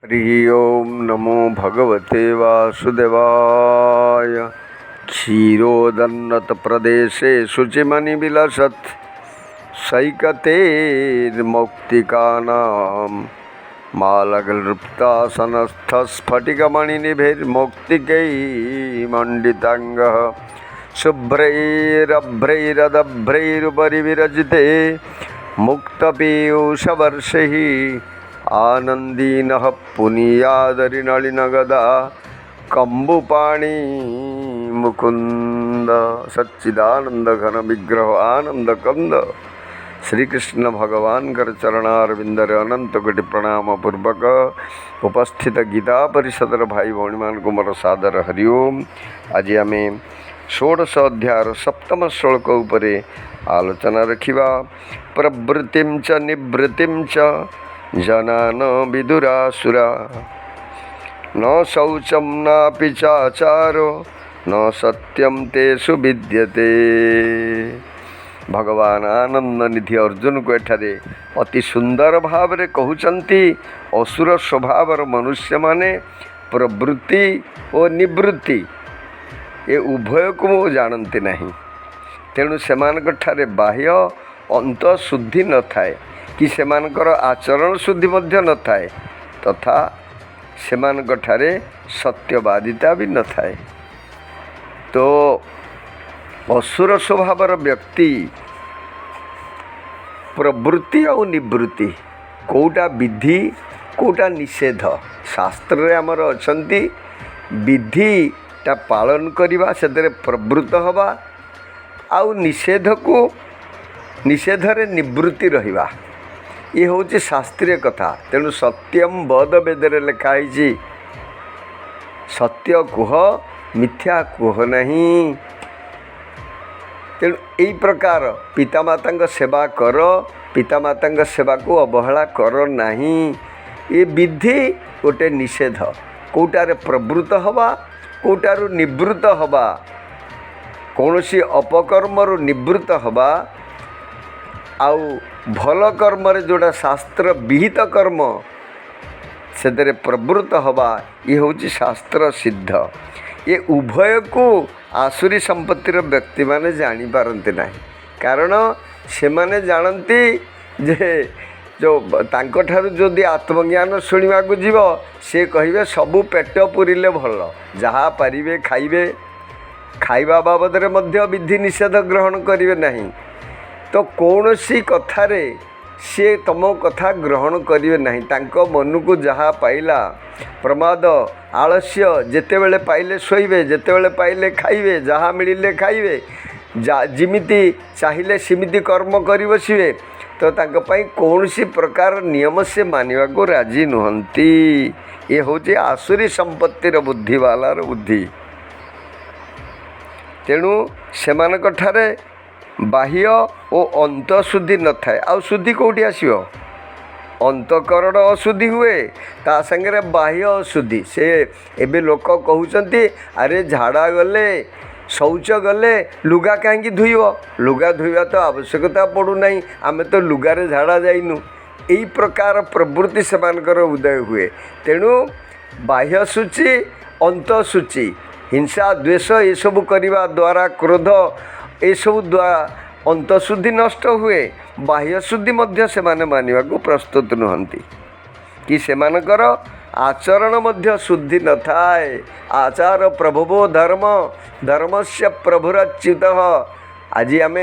हरि ओम नमो भगवते वासुदेवाय। क्षीरोदन्नत प्रदेशे शुचिमणि विलसत् सैकतेर्मौक्तिकानां मालगल्लुप्तासनस्थस्फटिकमणिनिभैर्मौक्तिकैर्मण्डिताङ्गः शुभ्रैरभ्रैरदभ्रैरुपरि विरचिते मुक्तपीयूषवर्षैः आनन्दीनः पुनीयादरिनलिनगदा कंबुपाणी मुकुंद सच्चिदानंद घन विग्रह आनंद कंद श्री कृष्ण भगवान कर चरणारविंदर अनंत कोटि प्रणाम पूर्वक उपस्थित गीता परिषदर भाई भौणी मान को मोर सादर हरिओम। आज आम 16 अध्यायर सप्तम श्लोक उपरे आलोचना रखिबा। प्रवृत्तिं च निवृत्तिं च जनान विदुरासुरा न शौचं नापि चाचारो न सत्यम तेषु विद्यते। भगवान आनंद निधि अर्जुन को एठारे अति सुंदर भाव रे कहउचंती असुर स्वभावर मनुष्य माने प्रवृत्ति और निवृत्ति ए उभय को जानते नहीं। तेणु सेमानक ठारे बाह्य अंत शुद्धि न थाए कि सेमानकर आचरण शुद्धि मध्य न थाए तथा सेमानक ठारे सत्यवादिता भी न थाए। तो असुर स्वभावर व्यक्ति प्रवृत्ति और निवृत्ति कोटा विधि कोटा निषेध शास्त्र रे आमर अछंती विधिटा पालन करिबा सेतरे प्रवृत्त हवा आउ निषेध को निषेधरे निवृत्ति रहिबा ये हूँ शास्त्रीय कथा। तेणु सत्यम बद वेदरे लिखाई सत्य कुह मिथ्या कुह नहीं। तेणु यही प्रकार पितामाता सेवा कर पितामाता सेवा को अवहेला कर नहीं। ये विधि गोटे निषेध कोटारे प्रवृत्त हवा कोटारू निवृत्त हवा कौनसी अपकर्मरु निवृत्त हवा आउ भल कर्म रे जोड़ा शास्त्र विहित कर्म से प्रवृत्त हवा ये हूँ शास्त्र सिद्ध। ये उभय को आसुरी संपत्तिर व्यक्ति माने जानी पारंती नहीं। कारण से माने जानती जे जो तांको ठारू जदि आत्मज्ञान शुणा को जीव से कहिबे सबु पेट पुरिले भल जहाँ पारिबे खाइबे खाइबा बाबद रे मध्य विधि निषेध ग्रहण करिवे नहीं। तो कौनसी कथारे सी तम कथा ग्रहण करिवे नहीं। तांको मन को जहाँ पाइला प्रमाद आलस्य जेतेबेले पाइले शोइबे जेतेबेले पाइले खाइबे जहाँ मिलिले खाइबे जिमिति चाहिए सिमिति कर्म करि बसिबे। तो तांको पई कौनसी प्रकार नियम से मानिबा को राजी नुहंती। ये होची आसुरी संपत्तिर बुद्धि वालार बुद्धि। तेणु सेमानक ठारे बाह्य और अंत शुद्धि न थाए आउ शुद्धि कौटी आसियो अंतकरण अशुद्धि हुए ता संगे बाह्य अशुद्धि से एबे लोक कहउचंती अरे झाड़ा गले शौच गले लुगा कहीं धुईब लुगा धुईबा तो आवश्यकता पड़ू नहीं आमे तो लुगारे झाड़ा जाइनु। यही प्रकार प्रवृत्ति सेमानकर उदय हुए। तेणु बाह्य सूची अंत सूची हिंसा द्वेष ये सब करने द्वारा क्रोध ये सब द्वारा अंतशुद्धि नष्ट हुए बाह्य शुद्धि मध्य से मानिबा को प्रस्तुत नुहंती कि सेमानकर आचरण मध्य शुद्धि न थाए। आचार प्रभवो धर्म धर्मस्य प्रभुरच्युत। आज आम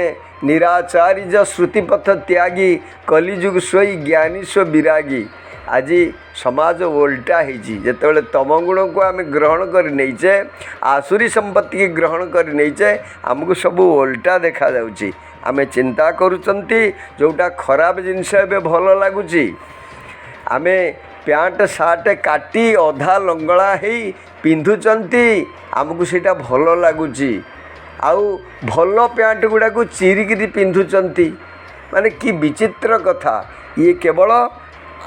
निराचारी श्रुतिपथ त्यागी कलिजुग सोई ज्ञानी स्व विरागी। आज समाज उल्टा होते तम गुण को आम ग्रहण कर नहींचे आसुरी संपत्ति की ग्रहण कर नहींचे आमको सब उल्टा देखा जाउची। आमे चिंता करूचंती जोटा खराब जिनस एबे भल लगुच आमे पैंट सार्ट काटी अधा लंगड़ा ही पिंधुचंती आमको सेटा भल लगुच आउ भल पैंट गुड़ा को चिरिकी पिंधुचंती माने कि विचित्र कथा। ये केवल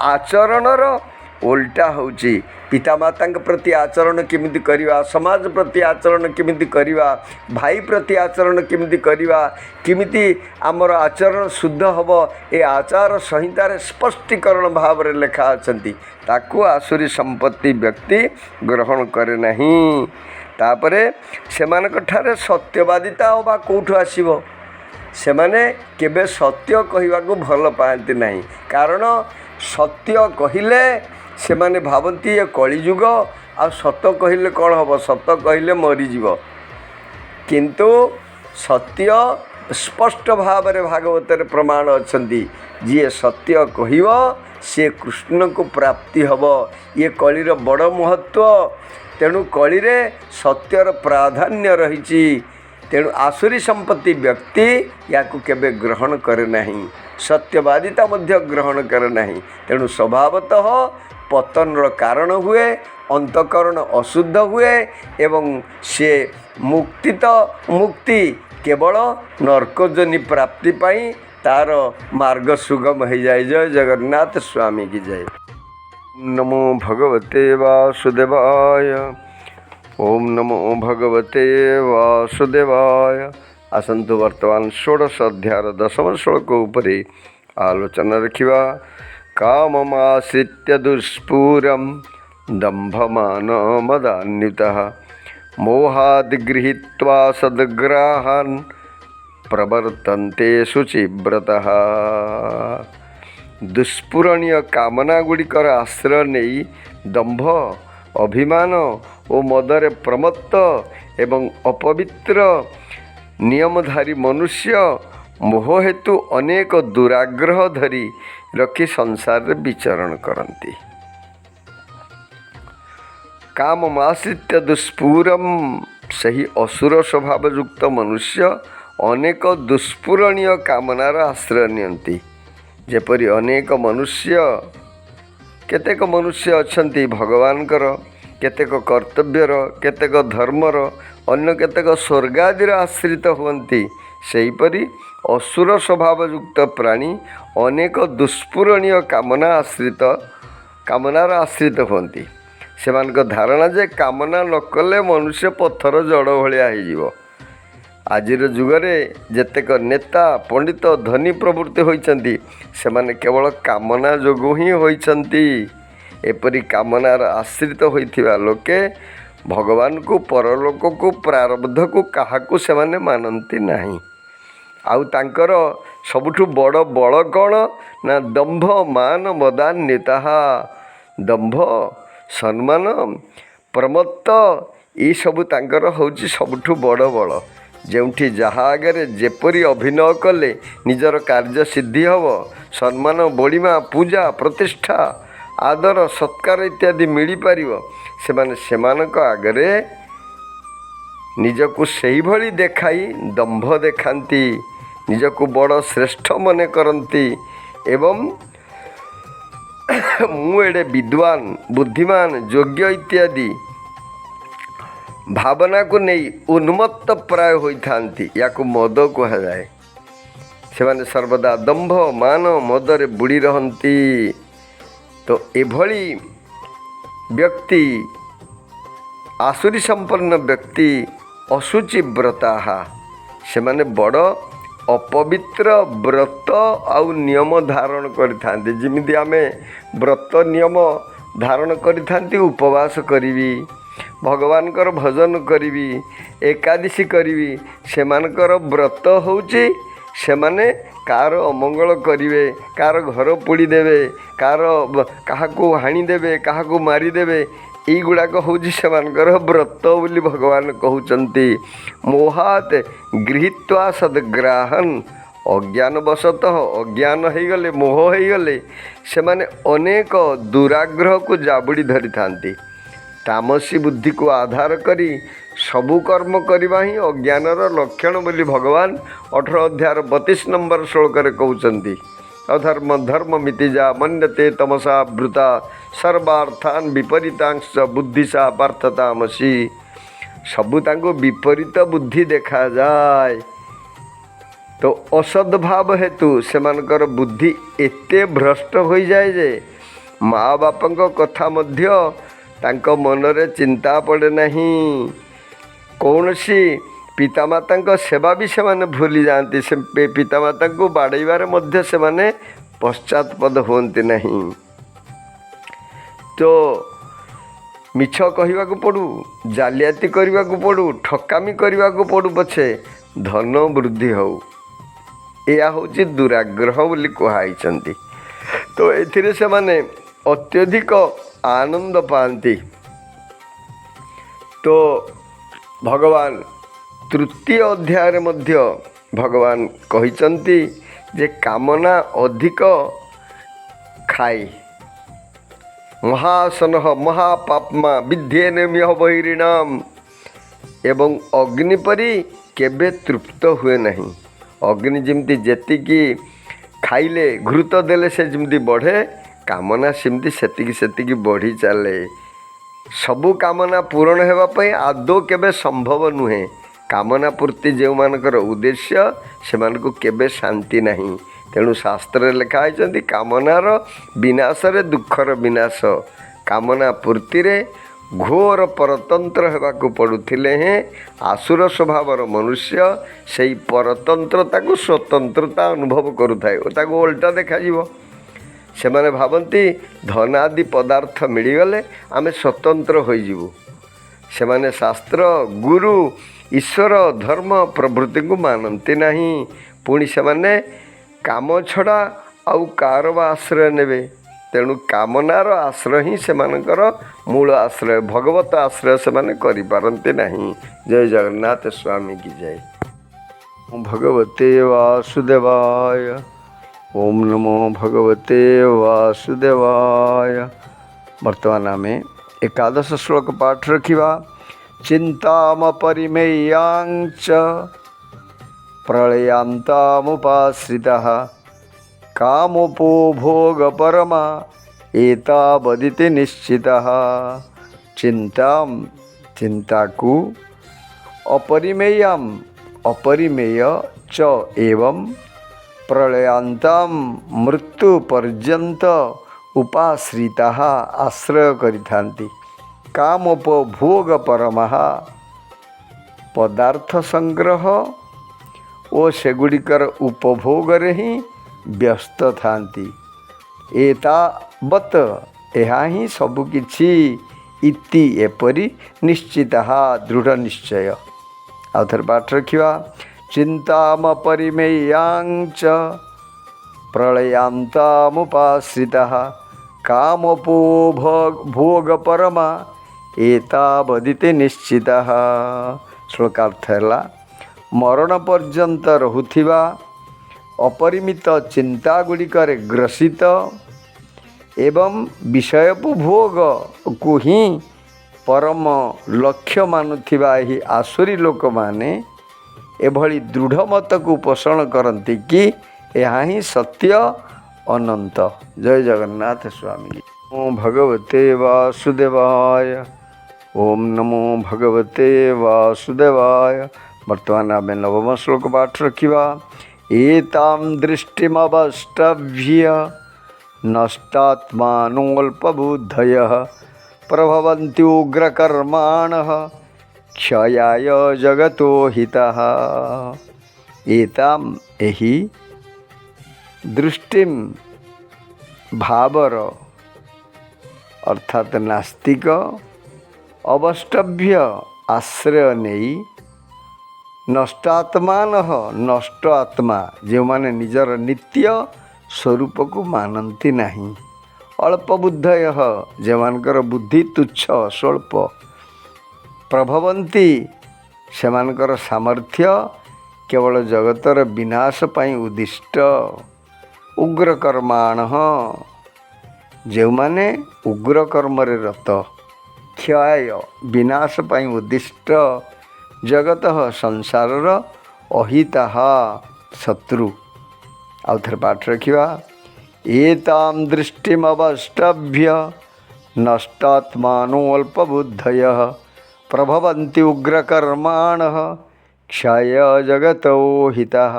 आचरणर ओल्टा होची पितामाता प्रति आचरण केमिति करिवा, समाज प्रति आचरण केमिति करिवा, भाई प्रति आचरण केमिति करिवा, केमिति आमर आचरण शुद्ध हब ए आचार संहितार स्पष्टीकरण भाव रे लेखा अछंती। ताकू आसुरी संपत्ति व्यक्ति ग्रहण करे नहीं। तापरे सेमानक ठारे सत्यवादिता अबा कोठु आसीबो, सेमाने केबे सत्य कहिबाकू भल पाती नहीं। कारण सत्य कहिले सेमाने भावती ये कलिजुग आ सत कहिले कौन हम, सत कहिले मरीजीव। किंतु सत्य स्पष्ट भाव में भागवत प्रमाण अच्छी, जी सत्य कहिब सी कृष्ण को प्राप्ति हम। ये कलिर बड़ महत्व, तेणु कली रे सत्यर प्राधान्य रही। तेणु आसुरी संपत्ति व्यक्ति या केबे ग्रहण करे नहीं, सत्यवादिता मध्य ग्रहण करे नहीं। तेणु स्वभावतः पतन कारण हुए, अंतकरण अशुद्ध हुए एवं से मुक्ति तो मुक्ति केवल नरकजनी प्राप्ति पाई तार मार्ग सुगम हो जाए। जय जगन्नाथ स्वामी की जय। नमो भगवते वासुदेवाय। ओम नमो भगवते वासुदेवाय। आसंतु वर्तमान 16 अध्याय 10 श्लोक उपरे आलोचना रखिवा। काममाश्रित्य दुष्पूरं दम्भमानमदान्वितः मोहाद्गृहीत्वा सद्ग्राहान् प्रवर्तन्ते शुचिव्रतः। दुष्पूरणीय कामना गुड़िकर आश्रय नहीं दंभ, अभिमान और मदरे प्रमत्त एवं अपवित्र नियमधारी मनुष्य मोह हेतु अनेक दुराग्रह धरी रखी संसार रे विचरण करती। काममाश्रित्य दुष्पूरम, सही असुर स्वभाव युक्त मनुष्य अनेक दुष्पूरणीय कामनार आश्रय नियंती। जेपरी अनेक मनुष्य, केतेक मनुष्य अछंती भगवानकर, केतेक कर्तव्यर, केतेक धर्मर, अन्य केतेक स्वर्गादिर आश्रित हुअन्ति। सेहीपरि असुर स्वभाव युक्त प्राणी अनेक दुष्पूरणीय कामनार आश्रित हुअन्ति। सेमानक धारणा जे कामना न कले मनुष्य पत्थर जड़ भलिया हो। आजिर जुगरे जेतेक नेता पंडित धनी प्रवृत्ति होइछन्ति सेमाने केवल कामना जोगु ही होइछन्ति। एपरि कामनार आश्रित होइथिबा लोके भगवान को, परलोक को, प्रारब्ध को काहाकू सेमाने मानन्ति नाही। आउ तांकर सबुठु बड़ बल कौन ना दंभ मान मदान्विता। दंभ सम्मान प्रमत्त ये सबू तांकर होउची सबुठु बड़ बल। जेउठी जहा आगे जेपरी अभिनय कले निजर कार्य सिद्धि हब, सम्मान बड़िमा पूजा प्रतिष्ठा आदर सत्कार इत्यादि मिल पार, सेमानक आगरे निजको सही भली देखाई दंभ देखाती, निजको बड़ श्रेष्ठ मने करती एवं मु एडे विद्वान बुद्धिमान योग्य इत्यादि भावना को नहीं उन्मत्त प्राय होइथांती। याकू मद कहुए। सेमाने सर्वदा दंभ मान मदरे बुड़ी रहंती। तो एभली व्यक्ति आसुरी संपन्न व्यक्ति अशुचि व्रता, सेमाने बड़ अपवित्र व्रत आउ नियम धारण करिथांती। जिमिति आमे व्रत नियम धारण करिथांती, उपवास करिवी, भगवानकर भजन करिवी, एकादशी करिवी। सेमानकर व्रत होउची सेमाने कार अमंगल करिवे, कार घर पोड़ी देवे, कार काहाकू हाणी देवे, काहाकू मारी देवे। यही गुड़ाक हूँ सेमानकर व्रत बोली भगवान कहउचंती। मोहात गृहीत्वा सद्ग्राहन, अज्ञानवशतः अज्ञान हो गले, मोह हो गले, सेमाने अनेक दुराग्रह को जाबुड़ी धरी थांती। तामसी बुद्धि को आधार करी सबु कर्म करवा ही अज्ञानर लक्षण बोली भगवान 18 अध्याय 32 नंबर श्लोक कहउचंती। अधर्म धर्म मितिजा मन्यते तमसा वृता सर्वार्थान विपरीतांश बुद्धिसा पार्थतामसी। सबू तांको विपरीत बुद्धि देखा जाए। तो असद्भाव हेतु सेमानकर बुद्धि एते भ्रष्ट हो जाए जे ମା' ବାପାଙ୍କ କଥା ମଧ୍ୟ ତାଙ୍କ ମନରେ ଚିନ୍ତା ପଡ଼େ ନାହିଁ। କୌଣସି ପିତାମାତାଙ୍କ ସେବା ବି ସେମାନେ ଭୁଲି ଯାଆନ୍ତି। ସେ ପିତାମାତାଙ୍କୁ ବାଡ଼େଇବାରେ ମଧ୍ୟ ସେମାନେ ପଶ୍ଚାତପଦ ହୁଅନ୍ତି ନାହିଁ। ତ ମିଛ କହିବାକୁ ପଡ଼ୁ, ଜାଲିଆତି କରିବାକୁ ପଡ଼ୁ, ଠକାମି କରିବାକୁ ପଡ଼ୁ ପଛେ ଧନ ବୃଦ୍ଧି ହେଉ, ଏହା ହେଉଛି ଦୁରାଗ୍ରହ ବୋଲି କୁହାହେଇଛନ୍ତି। ତ ଏଥିରେ ସେମାନେ ଅତ୍ୟଧିକ ଆନନ୍ଦ ପାଆନ୍ତି। ତ ଭଗବାନ ତୃତୀୟ ଅଧ୍ୟାୟରେ ମଧ୍ୟ ଭଗବାନ କହିଛନ୍ତି ଯେ କାମନା ଅଧିକ ଖାଏ ମହାସନଃ ମହାପାପ୍ମା ବିଦ୍ଧେନେମିହ ବୈରିଣାମ୍, ଏବଂ ଅଗ୍ନି ପରି କେବେ ତୃପ୍ତ ହୁଏ ନାହିଁ। ଅଗ୍ନି ଯେମିତି ଯେତିକି ଖାଇଲେ ଘୃତ ଦେଲେ ସେ ଯେମିତି ବଢ଼େ, କାମନା ସେମିତି ସେତିକି ବଢ଼ି ଚାଲେ। ସବୁ କାମନା ପୂରଣ ହେବା ପାଇଁ ଆଦୌ କେବେ ସମ୍ଭବ ନୁହେଁ। କାମନା ପୂର୍ତ୍ତି ଯେଉଁମାନଙ୍କର ଉଦ୍ଦେଶ୍ୟ ସେମାନଙ୍କୁ କେବେ ଶାନ୍ତି ନାହିଁ। ତେଣୁ ଶାସ୍ତ୍ରରେ ଲେଖା ହେଇଛନ୍ତି କାମନାର ବିନାଶରେ ଦୁଃଖର ବିନାଶ। କାମନା ପୂର୍ତ୍ତିରେ ଘୋର ପରତନ୍ତ୍ର ହେବାକୁ ପଡ଼ୁଥିଲେ ହେଁ ଆସୁର ସ୍ୱଭାବର ମନୁଷ୍ୟ ସେହି ପରତନ୍ତ୍ରତାକୁ ସ୍ୱତନ୍ତ୍ରତା ଅନୁଭବ କରୁଥାଏ ଓ ତାକୁ ଓଲଟା ଦେଖାଯିବ। ସେମାନେ ଭାବନ୍ତି ଧନ ଆଦି ପଦାର୍ଥ ମିଳିଗଲେ ଆମେ ସ୍ୱତନ୍ତ୍ର ହୋଇଯିବୁ। ସେମାନେ ଶାସ୍ତ୍ର, ଗୁରୁ, ଈଶ୍ୱର, ଧର୍ମ ପ୍ରଭୃତିଙ୍କୁ ମାନନ୍ତି ନାହିଁ। ପୁଣି ସେମାନେ କାମ ଛଡ଼ା ଆଉ କାହାର ବା ଆଶ୍ରୟ ନେବେ? ତେଣୁ କାମନାର ଆଶ୍ରୟ ହିଁ ସେମାନଙ୍କର ମୂଳ ଆଶ୍ରୟ। ଭଗବତ ଆଶ୍ରୟ ସେମାନେ କରିପାରନ୍ତି ନାହିଁ। ଜୟ ଜଗନ୍ନାଥ ସ୍ୱାମୀ କି ଜୟ। ଭଗବତେ ବାସୁଦେବାୟ। ଓମ୍ ନମୋ ଭଗବତେ ବାସୁଦେବାୟ। ବର୍ତ୍ତମାନ ଆମେ ଏକାଦଶ ଶ୍ଲୋକ ପାଠ ରଖିବା। ଚିନ୍ତାମପରିମେୟାଂଚ ପ୍ରଳୟାନ୍ତାମୁପାଶ୍ରିତଃ କାମୋପଭୋଗପରମା ଏତାବଦିତି ନିଶ୍ଚିତଃ। ଚିନ୍ତାକୁ ଅପରିମେୟମ୍ ଅପରିମେୟ ଚ ଏବଂ ପ୍ରଳୟାନ୍ତାମ୍ ମୃତ୍ୟୁ ପର୍ଯ୍ୟନ୍ତ ଉପାଶ୍ରିତଃ ଆଶ୍ରୟ କରିଥାନ୍ତି। କାମୋପଭୋଗ ପରମଃ ପଦାର୍ଥ ସଂଗ୍ରହ ଓ ସେଗୁଡ଼ିକର ଉପଭୋଗରେ ହିଁ ବ୍ୟସ୍ତ ଥାନ୍ତି। ଏତାବତ୍ ଏହା ହିଁ ସବୁକିଛି, ଇତି ଏପରି, ନିଶ୍ଚିତ ଦୃଢ଼ ନିଶ୍ଚୟ। ଆଉ ଥରେ ପାଠ ରଖିବା। ଚିନ୍ତାମପରିମେୟାଂଚ ପ୍ରଳୟାନ୍ତାମୁପାଶ୍ରିତଃ କାମୋପଭୋଗପରମା ଏତାବଦିତି ନିଶ୍ଚିତଃ। ଶ୍ଲୋକାର୍ଥ ହେଲା ମରଣ ପର୍ଯ୍ୟନ୍ତ ରହୁଥିବା ଅପରିମିତ ଚିନ୍ତାଗୁଡ଼ିକରେ ଗ୍ରସିତ ଏବଂ ବିଷୟୋପଭୋଗକୁ ହିଁ ପରମ ଲକ୍ଷ୍ୟ ମାନୁଥିବା ଏହି ଆସୁରୀ ଲୋକମାନେ ଏଭଳି ଦୃଢ଼ ମତକୁ ପୋଷଣ କରନ୍ତି କି ଏହା ହିଁ ସତ୍ୟ ଅନନ୍ତ। ଜୟ ଜଗନ୍ନାଥ ସ୍ୱାମୀ। ଓମ୍ ଭଗବତେ ବାସୁଦେବାୟ। ଓମ୍ ନମୋ ଭଗବତେ ବାସୁଦେବାୟ। ବର୍ତ୍ତମାନ ଆମେ ନବମ ଶ୍ଲୋକ ପାଠ ରଖିବା। ଏତାମ୍ ଦୃଷ୍ଟିମବଷ୍ଟଭ୍ୟ ନଷ୍ଟାତ୍ମାନୋऽଳ୍ପବୁଦ୍ଧୟଃ ପ୍ରଭବନ୍ତି ଉଗ୍ରକର୍ମାଣଃ କ୍ଷୟାୟ ଜଗतो ହିତଃ। ଏତାମ୍ ଏହି ଦୃଷ୍ଟିମ୍ ଭାବର ଅର୍ଥାତ୍ ନାସ୍ତିକ, ଅବଷ୍ଟଭ୍ୟ ଆଶ୍ରୟ ନେଇ, ନଷ୍ଟାତ୍ମାନଃ ନଷ୍ଟ ଆତ୍ମା ଯେଉଁମାନେ ନିଜର ନିତ୍ୟ ସ୍ୱରୂପକୁ ମାନନ୍ତି ନାହିଁ, ଅଳ୍ପ ବୁଦ୍ଧୟଃ ଯେଉଁମାନଙ୍କର ବୁଦ୍ଧି ତୁଚ୍ଛ ସ୍ୱଳ୍ପ, ପ୍ରଭବନ୍ତି ସେମାନଙ୍କର ସାମର୍ଥ୍ୟ କେବଳ ଜଗତର ବିନାଶ ପାଇଁ ଉଦ୍ଦିଷ୍ଟ, ଉଗ୍ରକର୍ମାଣଃ ଯେଉଁମାନେ ଉଗ୍ର କର୍ମରେ ରତ, କ୍ଷୟ ବିନାଶ ପାଇଁ ଉଦ୍ଦିଷ୍ଟ, ଜଗତଃ ସଂସାରର ଅହିତଃ ଶତ୍ରୁ। ଆଉ ଥରେ ପାଠ ରଖିବା। ଏତାମ୍ ଦୃଷ୍ଟିମବଷ୍ଟଭ୍ୟ ନଷ୍ଟାତ୍ମାନୋ ଅଳ୍ପବୁଦ୍ଧୟଃ ପ୍ରଭବନ୍ତି ଉଗ୍ରକର୍ମାଣଃ କ୍ଷୟ ଜଗତୋ ହିତଃ।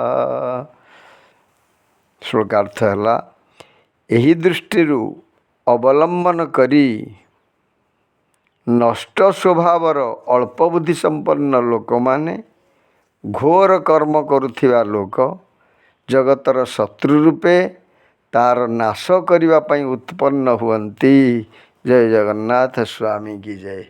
ଶ୍ଲୋକାର୍ଥ ହେଲା ଏହି ଦୃଷ୍ଟିରୁ ଅବଲମ୍ବନ କରି ନଷ୍ଟ ସ୍ୱଭାବର ଅଳ୍ପ ବୁଦ୍ଧି ସମ୍ପନ୍ନ ଲୋକମାନେ ଘୋର କର୍ମ କରୁଥିବା ଲୋକ ଜଗତର ଶତ୍ରୁ ରୂପେ ତାର ନାଶ କରିବା ପାଇଁ ଉତ୍ପନ୍ନ ହୁଅନ୍ତି। ଜୟ ଜଗନ୍ନାଥ। ସ୍ୱାମୀ କି ଜୟ।